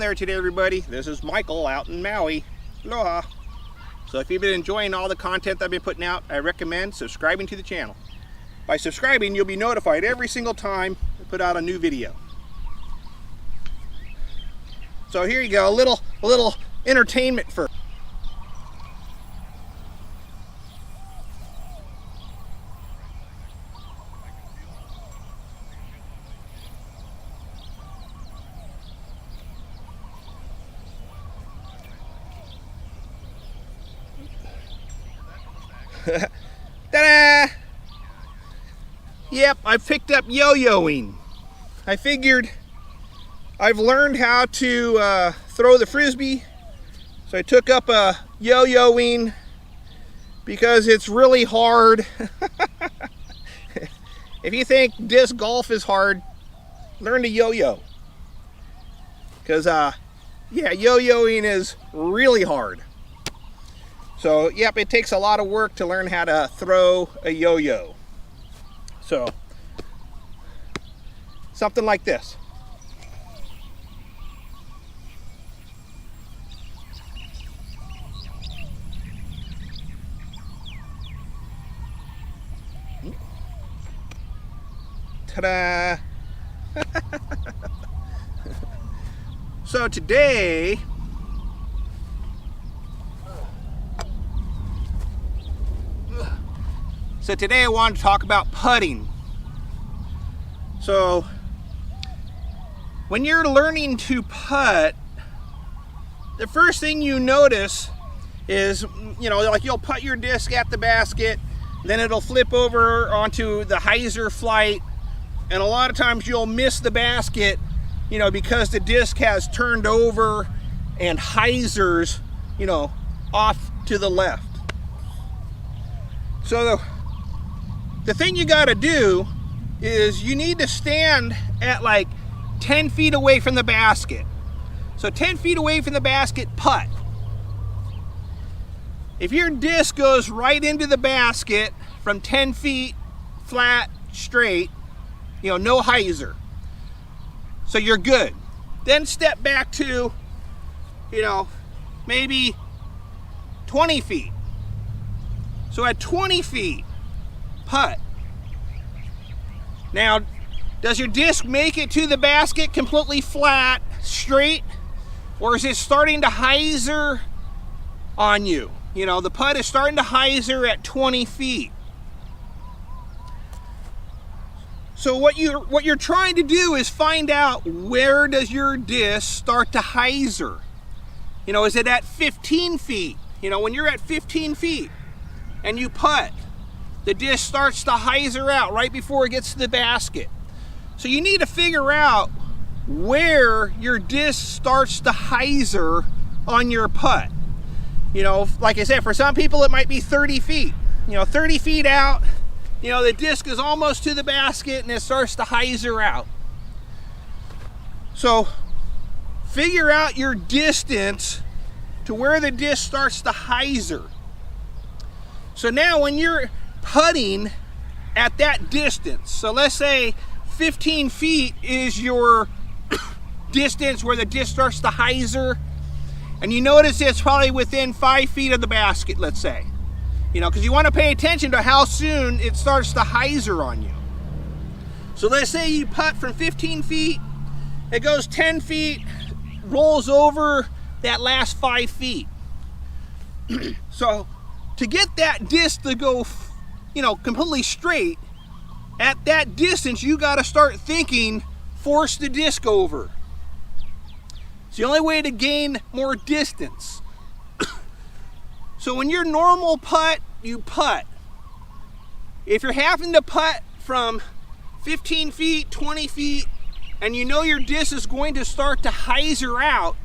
there today, everybody. This is Michael out in Maui. Aloha. So if you've been enjoying all the content that I've been putting out, I recommend subscribing to the channel. By subscribing, you'll be notified every single time I put out a new video. So here you go, a little entertainment for ta-da! Yep, I picked up yo-yoing. I figured I've learned how to throw the frisbee, so I took up a yo-yoing because it's really hard. If you think disc golf is hard, learn to yo-yo. Because yeah, yo-yoing is really hard. So, yep, it takes a lot of work to learn how to throw a yo-yo. So, something like this. Ta-da! So today, I wanted to talk about putting. So when you're learning to putt, the first thing you notice is, you know, like you'll putt your disc at the basket, then it'll flip over onto the hyzer flight, and a lot of times you'll miss the basket, you know, because the disc has turned over and hyzers, you know, off to the left. So the thing you got to do is you need to stand at like 10 feet away from the basket. So 10 feet away from the basket, putt. If your disc goes right into the basket from 10 feet flat, straight, you know, no hyzer, so you're good. Then step back to, you know, maybe 20 feet. So at 20 feet, putt. Now, does your disc make it to the basket completely flat, straight, or is it starting to hyzer on you? You know, the putt is starting to hyzer at 20 feet. So what you're trying to do is find out, where does your disc start to hyzer? You know, is it at 15 feet? You know, when you're at 15 feet and you putt, the disc starts to hyzer out right before it gets to the basket. So you need to figure out where your disc starts to hyzer on your putt. You know, like I said, for some people it might be 30 feet. You know, 30 feet out, you know, the disc is almost to the basket and it starts to hyzer out. So figure out your distance to where the disc starts to hyzer. So now when you're putting at that distance, so let's say 15 feet is your distance where the disc starts to hyzer, and you notice it's probably within 5 feet of the basket, let's say. You know, because you want to pay attention to how soon it starts to hyzer on you. So let's say you putt from 15 feet, it goes 10 feet, rolls over that last 5 feet. So to get that disc to go, you know, completely straight, at that distance you got to start thinking, force the disc over. It's the only way to gain more distance. So when you're normal putt, you putt. If you're having to putt from 15 feet, 20 feet, and you know your disc is going to start to hyzer out,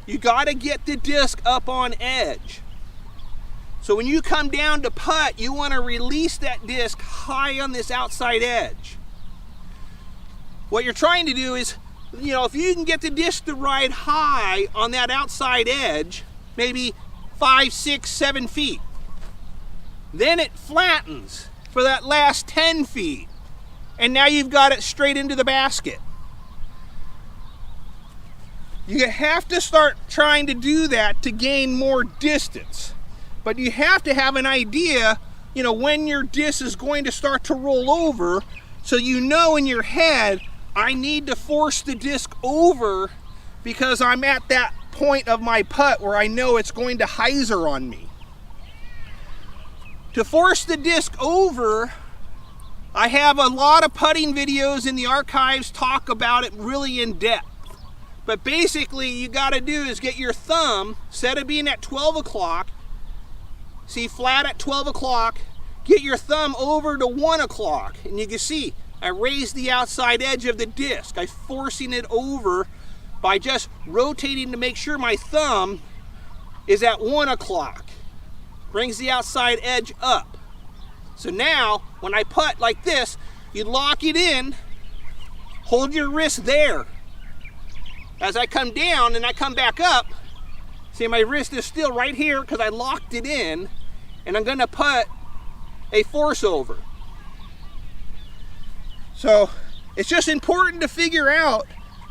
you got to get the disc up on edge. So when you come down to putt, you want to release that disc high on this outside edge. What you're trying to do is, you know, if you can get the disc to ride high on that outside edge, maybe 5, 6, 7 feet, then it flattens for that last 10 feet, and now you've got it straight into the basket. You have to start trying to do that to gain more distance. But you have to have an idea, you know, when your disc is going to start to roll over, so you know in your head, I need to force the disc over because I'm at that point of my putt where I know it's going to hyzer on me. To force the disc over, I have a lot of putting videos in the archives talk about it really in depth. But basically, you got to do is get your thumb, instead of being at 12 o'clock, see flat at 12 o'clock, get your thumb over to 1 o'clock. And you can see, I raise the outside edge of the disc. I'm forcing it over by just rotating to make sure my thumb is at 1 o'clock. Brings the outside edge up. So now, when I putt like this, you lock it in, hold your wrist there. As I come down and I come back up, see my wrist is still right here because I locked it in, and I'm gonna putt a force over. So it's just important to figure out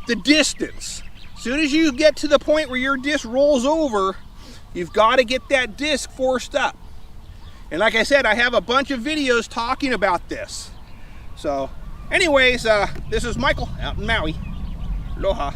the distance. As soon as you get to the point where your disc rolls over, you've got to get that disc forced up. And like I said, I have a bunch of videos talking about this. So anyways, this is Michael out in Maui. Aloha.